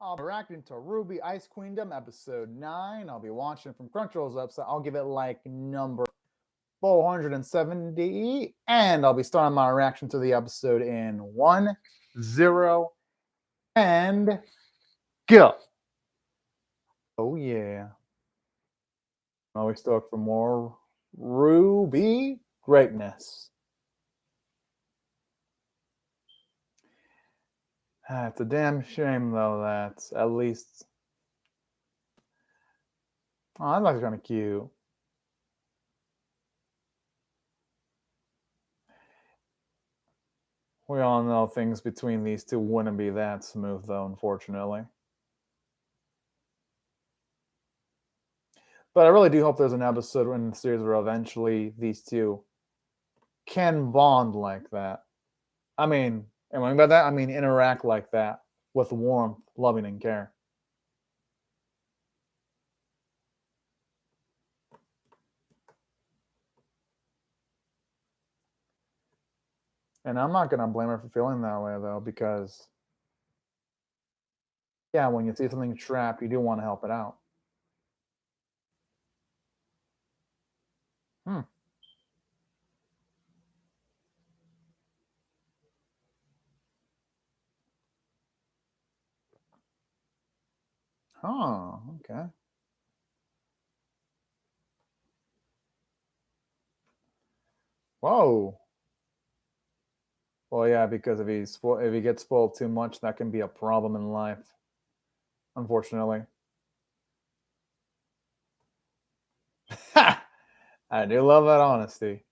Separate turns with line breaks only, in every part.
I'll be reacting to RWBY Ice Queendom episode 9. I'll be watching from Crunchyroll's website. I'll give it like number 470. And I'll be starting my reaction to the episode in 1, 0, and go. Oh, yeah. Always stoked for more RWBY greatness. It's a damn shame, though, that at least. Oh, that's kind of cute. We all know things between these two wouldn't be that smooth, though, unfortunately. But I really do hope there's an episode in the series where eventually these two can bond like that. I mean, and when by that, I mean interact like that with warmth, loving, and care. And I'm not going to blame her for feeling that way, though, because, yeah, when you see something trapped, you do want to help it out. Huh, okay. Whoa. Well, yeah, because if he gets spoiled too much, that can be a problem in life, unfortunately. I do love that honesty.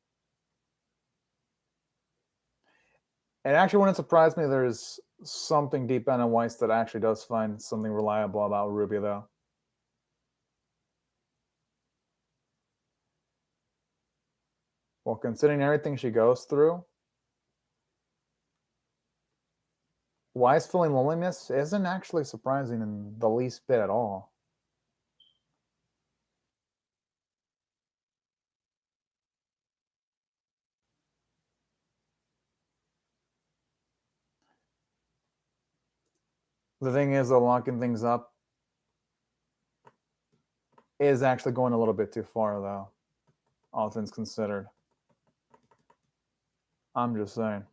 And actually wouldn't surprise me there's something deep down in Weiss that actually does find something reliable about RWBY, though. Well, considering everything she goes through, Weiss feeling loneliness isn't actually surprising in the least bit at all. The thing is, though, locking things up is actually going a little bit too far, though, all things considered. I'm just saying.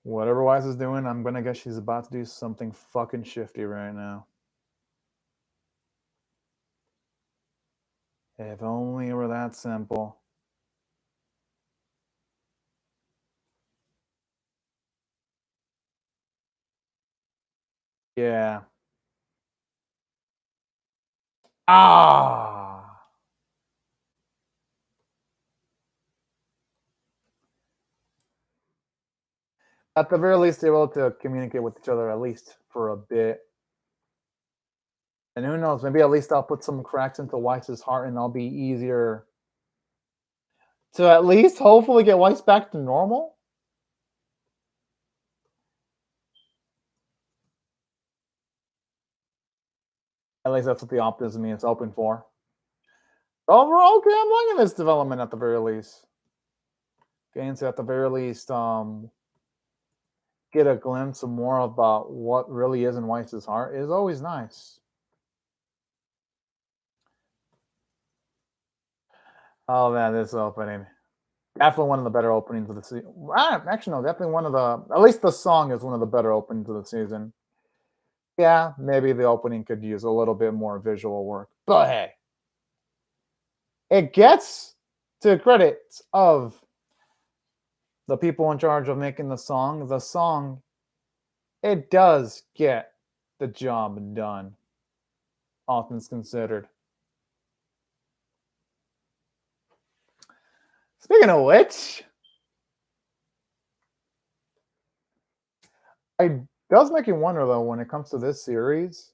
Whatever Weiss is doing, I'm gonna guess she's about to do something fucking shifty right now. If only it were that simple. Yeah. Ah. At the very least, they're able to communicate with each other at least for a bit. And who knows, maybe at least I'll put some cracks into Weiss's heart and I'll be easier to at least hopefully get Weiss back to normal. At least that's what the optimism is hoping for. Overall, okay, I'm liking this development at the very least. Getting to at the very least get a glimpse of more about what really is in Weiss's heart is always nice. Oh man, this opening. Definitely one of the better openings of the season. Actually, no, definitely one of the, at least the song is one of the better openings of the season. Yeah, maybe the opening could use a little bit more visual work. But hey, it gets to credits of the people in charge of making the song. The song, it does get the job done, all things considered. Speaking of which, it does make you wonder though when it comes to this series.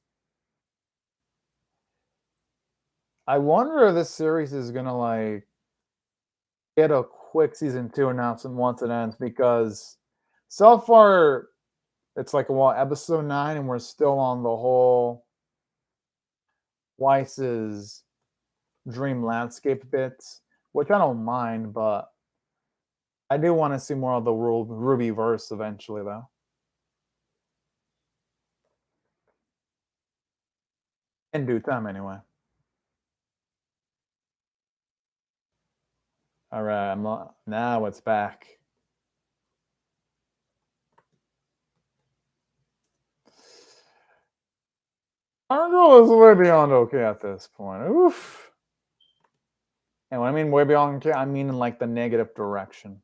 I wonder if this series is gonna like get a quick season 2 announcement once it ends, because so far it's like, what, episode 9 and we're still on the whole Weiss's dream landscape bits, which I don't mind, but I do want to see more of the Ruby verse eventually, though. In due time, anyway. All right, now it's back. Our girl is way beyond okay at this point. Oof. And when I mean way beyond okay, I mean in like the negative direction.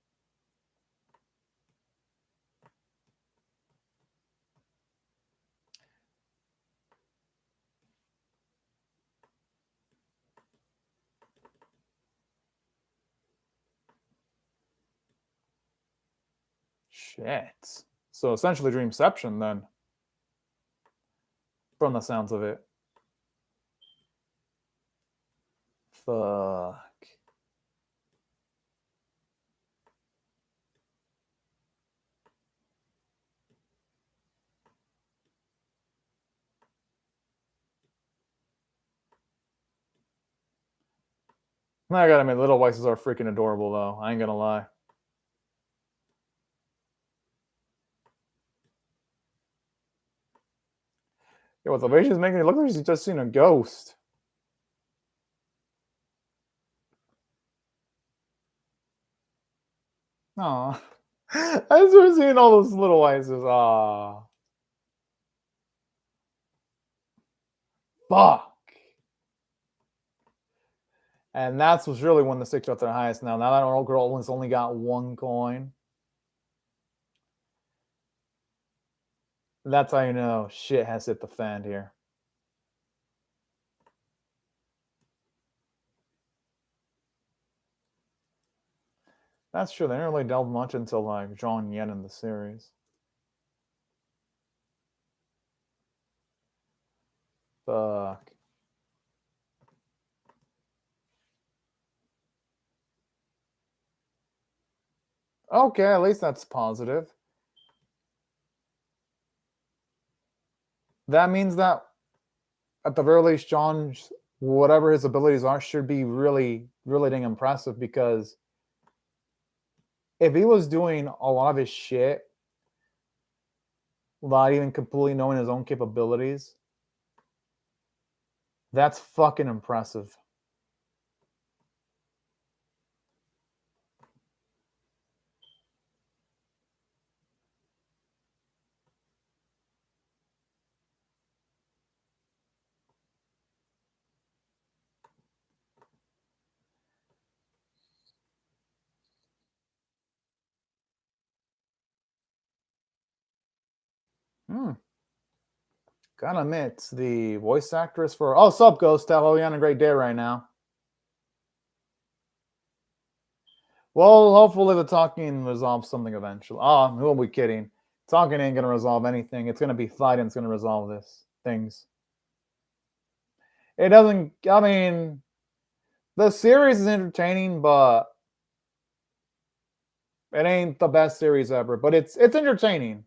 Shit. So essentially Dreamception then. From the sounds of it. Fuck. I gotta admit, Little Weisses are freaking adorable, though. I ain't gonna lie. Yo, what the way she's making it look like she's just seen a ghost. Aw. I started seeing all those Little Weisses. Aw. Fuck. And that's what's really when the stakes are at their highest now. Now that our old girl has only got 1 coin. That's how you know shit has hit the fan here. That's true. They didn't really delve much into like Zhang Yan in the series. Fuck. Okay, at least that's positive. That means that at the very least, John's whatever his abilities are should be really, really dang impressive, because if he was doing a lot of his shit without even completely knowing his own capabilities, that's fucking impressive. Gotta admit, the voice actress for sup Ghost, how you on a great day right now. Well, hopefully the talking resolves something eventually. Who are we kidding? Talking ain't gonna resolve anything. It's gonna be fighting. It's gonna resolve this things. It doesn't. I mean, the series is entertaining, but it ain't the best series ever. But it's entertaining.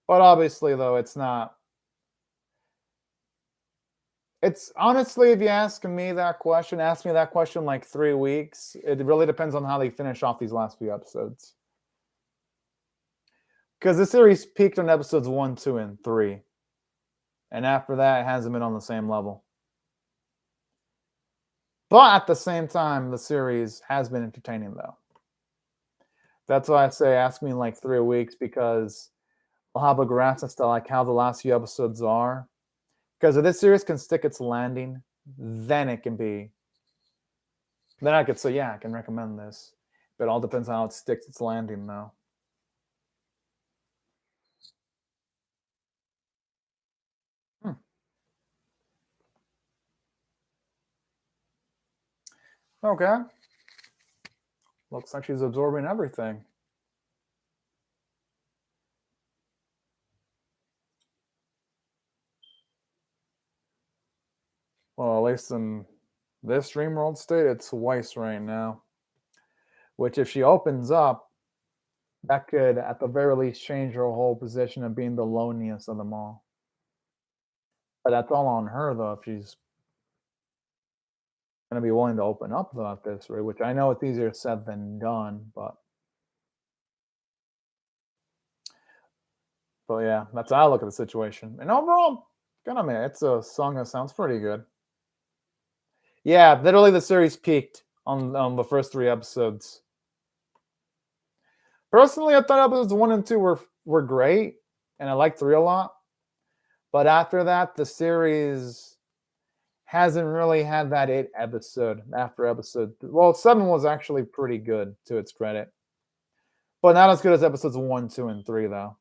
But obviously, though, it's not. It's honestly, if you ask me that question like 3 weeks. It really depends on how they finish off these last few episodes. Because the series peaked on episodes 1, 2, and 3. And after that, it hasn't been on the same level. But at the same time, the series has been entertaining, though. That's why I say ask me in like 3 weeks, because I'll have a grasp as to like how the last few episodes are. Because if this series can stick its landing, then it can be. Then I could say, yeah, I can recommend this. But it all depends on how it sticks its landing, though. Okay. Looks like she's absorbing everything. Well, at least in this dream world state, it's Weiss right now. Which, if she opens up, that could, at the very least, change her whole position of being the loneliest of them all. But that's all on her, though, if she's gonna be willing to open up about this, right? Which I know it's easier said than done, but yeah, that's how I look at the situation. And overall, God, I mean, it's a song that sounds pretty good. Yeah, literally the series peaked on the first 3 episodes. Personally, I thought episodes 1 and 2 were great, and I liked 3 a lot. But after that, the series hasn't really had that 8 episode after episode. Well, 7 was actually pretty good to its credit, but not as good as episodes 1, 2, and 3, though.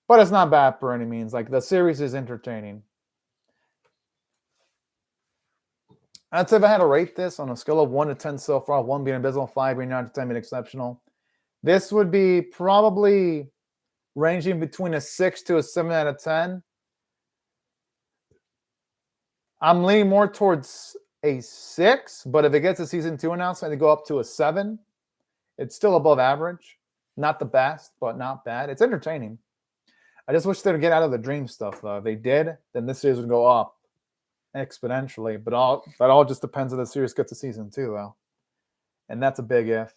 But it's not bad for any means. Like, the series is entertaining. I'd say if I had to rate this on a scale of 1 to 10 so far, 1 being abysmal, 5 being 9 to 10 being exceptional, this would be probably ranging between a 6 to a 7 out of 10. I'm leaning more towards a 6, but if it gets a season 2 announcement to go up to a 7, it's still above average. Not the best, but not bad. It's entertaining. I just wish they'd get out of the dream stuff, though. If they did, then this series would go up exponentially. But that all just depends if the series gets a season 2, though. And that's a big if.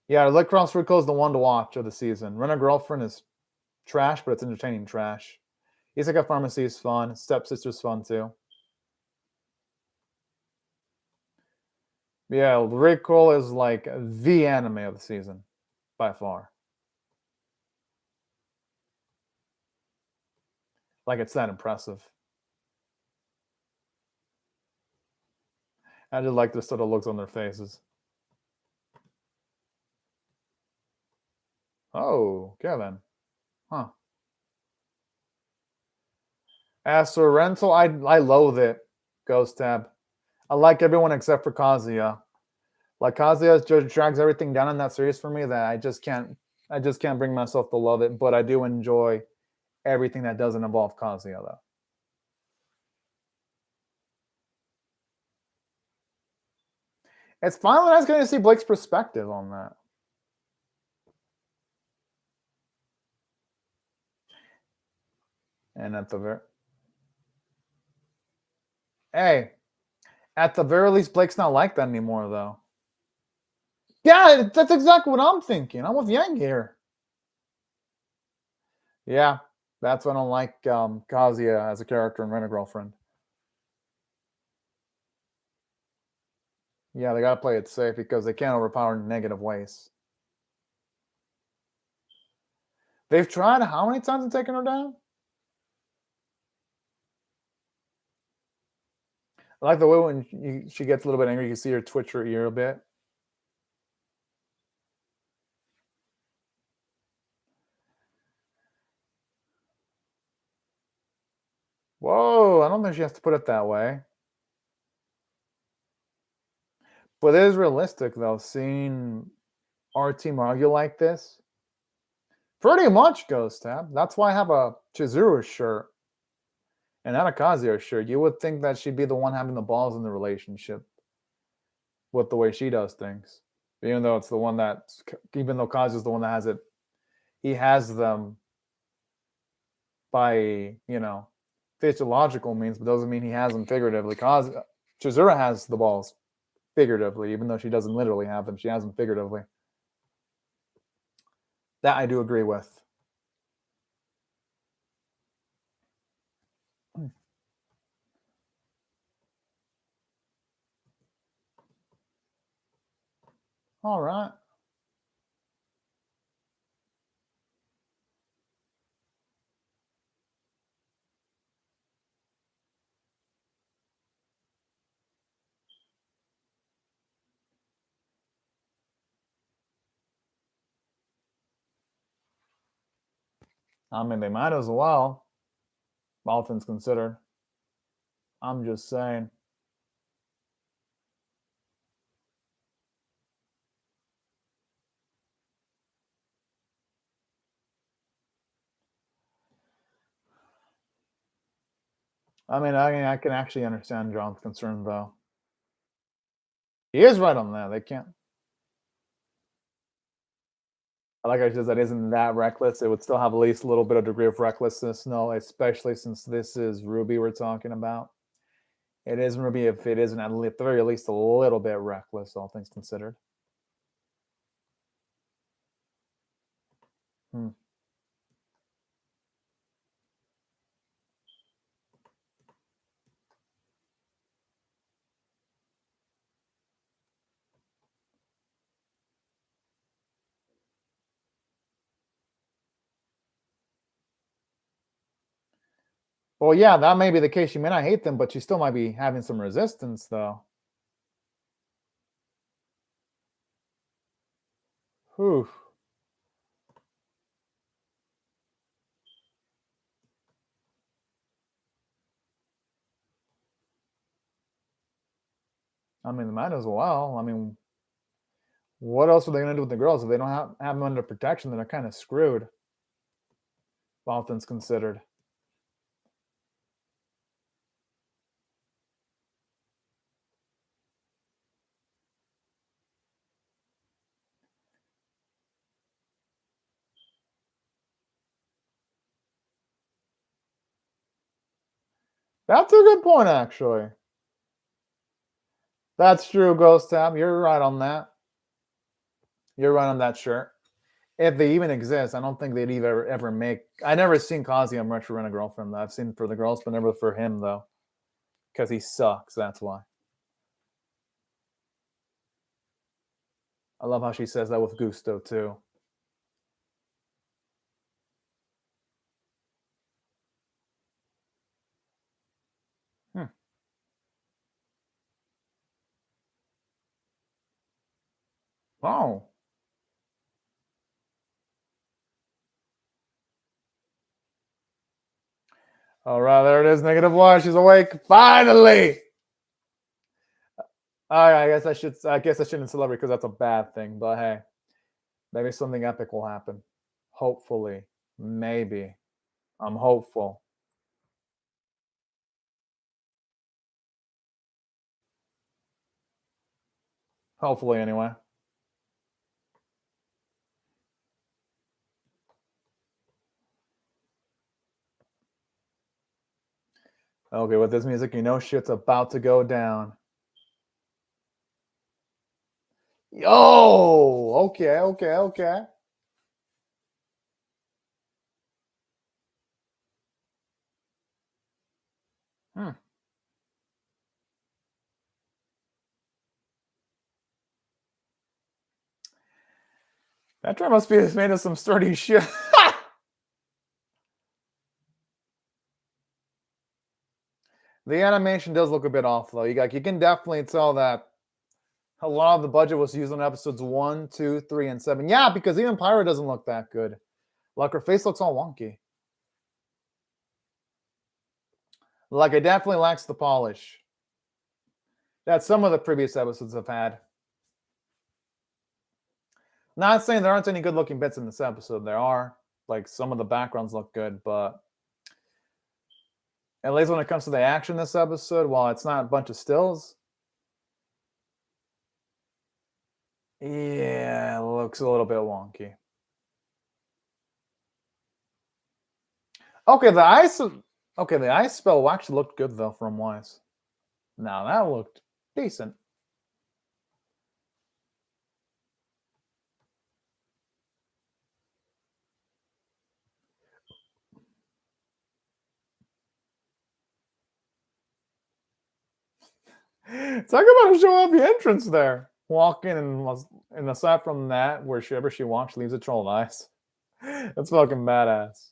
Yeah, Lacrosse Rico is the one to watch of the season. Run a Girlfriend is trash, but it's entertaining trash. Isekai Pharmacy is fun. Stepsister's fun, too. Yeah, Rico is like the anime of the season, by far. Like, it's that impressive. I just like the sort of looks on their faces. Oh, Kevin. Huh. As for rental, I loathe it. Ghost Tab. I like everyone except for Kazuya. Like, Kazuya just drags everything down in that series for me that I just can't bring myself to love it, but I do enjoy everything that doesn't involve Kazuya, though. It's finally nice getting to see Blake's perspective on that. And at the very least, Blake's not like that anymore, though. Yeah, that's exactly what I'm thinking. I'm with Yang here. Yeah, that's why I don't like Kazuya as a character in Rent a Girlfriend. Yeah, they gotta play it safe because they can't overpower in negative ways. They've tried how many times in taking her down? I like the way when she gets a little bit angry, you can see her twitch her ear a bit. Whoa, I don't think she has to put it that way. But it is realistic, though, seeing our team argue like this. Pretty much, Ghost Tab. That's why I have a Chizuru shirt and not a Kazuya shirt. You would think that she'd be the one having the balls in the relationship with the way she does things. Even though Kazuya's the one that has it, he has them by, physiological means, but doesn't mean he has them figuratively. Chizuru has the balls figuratively, even though she doesn't literally have them. She has them figuratively. That I do agree with. All right. I mean, they might as well, all things considered. I'm just saying. I mean, I can actually understand John's concern, though. He is right on that. They can't. I like how she says that isn't that reckless. It would still have at least a little bit of degree of recklessness. No, especially since this is RWBY we're talking about. It is RWBY if it isn't at the very least a little bit reckless, all things considered. Hmm. Well, yeah, that may be the case. She may not hate them, but she still might be having some resistance, though. Whew. I mean, they might as well. I mean, what else are they going to do with the girls if they don't have them under protection? Then they're kind of screwed, all things considered. That's a good point, actually. That's true, Ghost Tab. You're right on that. You're right on that shirt. If they even exist, I don't think they'd ever make. I never seen Kazuya much run a girlfriend. I've seen for the girls, but never for him though, because he sucks. That's why. I love how she says that with gusto too. Hmm. Oh. All right, there it is. -1. She's awake. Finally. All right, I guess I shouldn't celebrate because that's a bad thing. But hey, maybe something epic will happen. Hopefully, maybe. I'm hopeful. Hopefully, anyway. Okay, with this music, you know shit's about to go down. Oh, okay. Hmm. That tray must be made of some sturdy shit. The animation does look a bit off, though. You can definitely tell that a lot of the budget was used on episodes 1, 2, 3, and 7. Yeah, because even Pyra doesn't look that good. Like her face looks all wonky. Like it definitely lacks the polish that some of the previous episodes have had. Not saying there aren't any good looking bits in this episode. There are. Like some of the backgrounds look good, but at least when it comes to the action this episode, while it's not a bunch of stills, yeah, it looks a little bit wonky. Okay, the ice spell actually looked good though from Wise. Now that looked decent. Talk about a show off the entrance there. Walking and aside from that, wherever she walks, she leaves a trail of ice. That's fucking badass.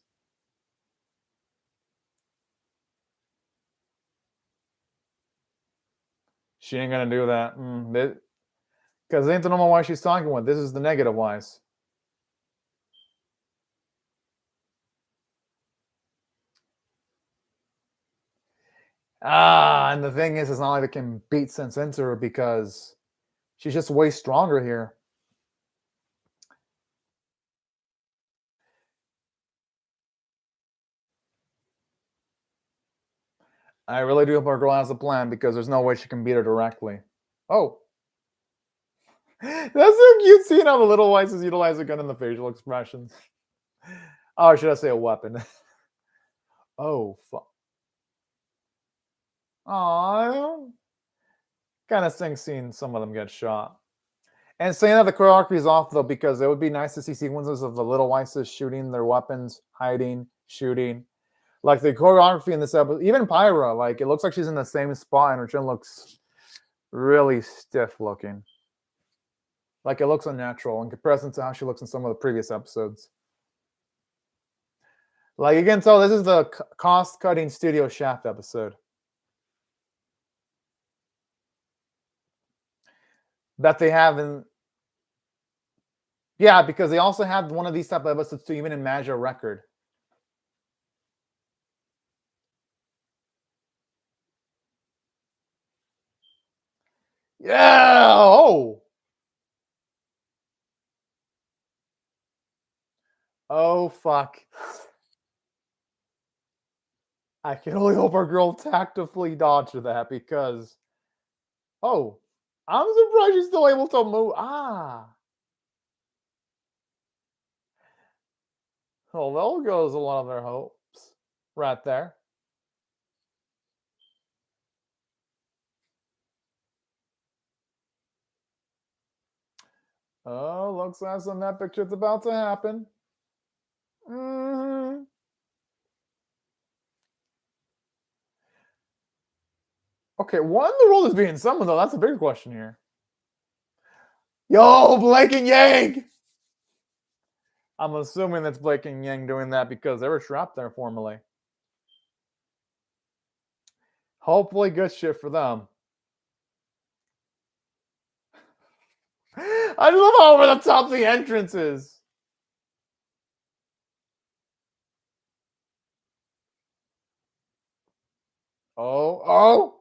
She ain't gonna do that. Because ain't the normal Wise she's talking with. This is the negative Wise. And the thing is, it's not like they can beat sense into her because she's just way stronger here. I really do hope our girl has a plan because there's no way she can beat her directly. Oh. That's so cute seeing how the little Weisses utilize a gun in the facial expressions. Oh, should I say a weapon? Oh, fuck. Aw. Kind of stinks seeing some of them get shot. And saying that the choreography is off, though, because it would be nice to see sequences of the little Weisses shooting their weapons, hiding, shooting. Like the choreography in this episode, even Pyra, like it looks like she's in the same spot and her chin looks really stiff looking. Like it looks unnatural in comparison to how she looks in some of the previous episodes. Like you can tell, this is the cost-cutting Studio Shaft episode. That they have in... Yeah, because they also had one of these type of episodes to even imagine a record. Yeah! Oh! Oh, fuck. I can only hope our girl tactfully dodged that because... Oh. I'm surprised she's still able to move. Ah. Well, there goes a lot of their hopes. Right there. Oh, looks like some epic shit's about to happen. Mm-hmm. Okay, what in the world is being summoned, though? That's a bigger question here. Yo, Blake and Yang! I'm assuming that's Blake and Yang doing that because they were trapped there formerly. Hopefully good shit for them. I love how over the top the entrance is. Oh.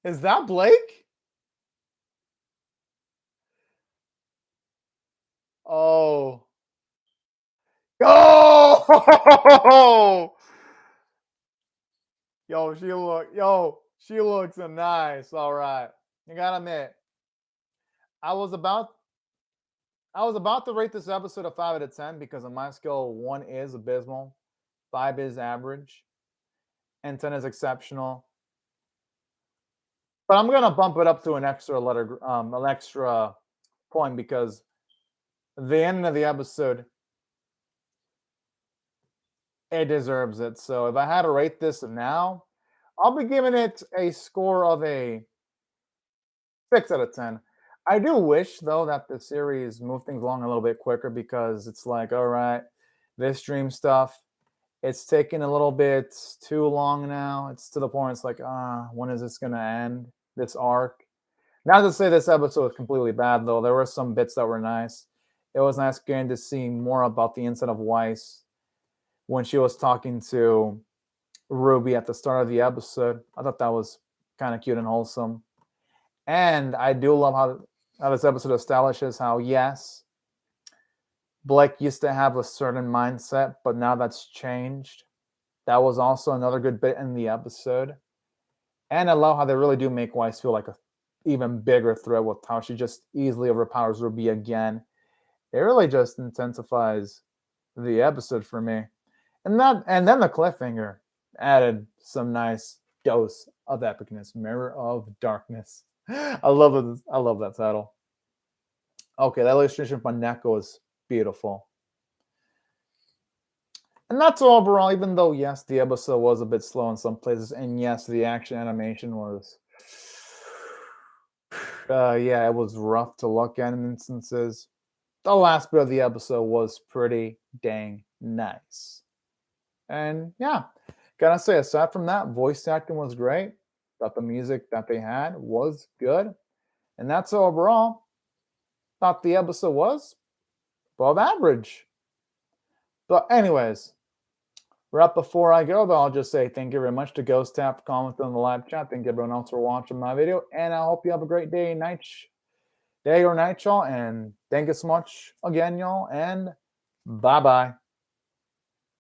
Is that Blake? Oh. Oh! Yo, she looks nice. All right. You gotta admit, I was about to rate this episode a 5 out of 10 because on my scale, 1 is abysmal, 5 is average, and 10 is exceptional. But I'm gonna bump it up to an extra point because the end of the episode, it deserves it. So if I had to rate this now, I'll be giving it a score of a 6 out of 10. I do wish, though, that the series moved things along a little bit quicker because it's like, all right, this dream stuff, it's taking a little bit too long now. It's to the point it's like, when is this going to end, this arc? Not to say this episode was completely bad, though. There were some bits that were nice. It was nice getting to see more about the inside of Weiss when she was talking to Ruby at the start of the episode. I thought that was kind of cute and wholesome. And I do love how this episode establishes how, yes, Blake used to have a certain mindset, but now that's changed. That was also another good bit in the episode. And I love how they really do make Weiss feel like a even bigger threat with how she just easily overpowers Ruby again. It really just intensifies the episode for me. And then the cliffhanger added some nice dose of epicness. Mirror of Darkness. I love that title. Okay, that illustration by Neko is beautiful. And that's overall, even though, yes, the episode was a bit slow in some places, and yes, the action animation was... yeah, it was rough to look at in instances. The last bit of the episode was pretty dang nice. And yeah, gotta say, aside from that, voice acting was great. Thought the music that they had was good. And that's overall. Thought the episode was above average. But anyways, right before I go, though, I'll just say thank you very much to Ghost Tap for commenting on the live chat. Thank you everyone else for watching my video. And I hope you have a great day or night, y'all. And thank you so much again, y'all. And bye-bye.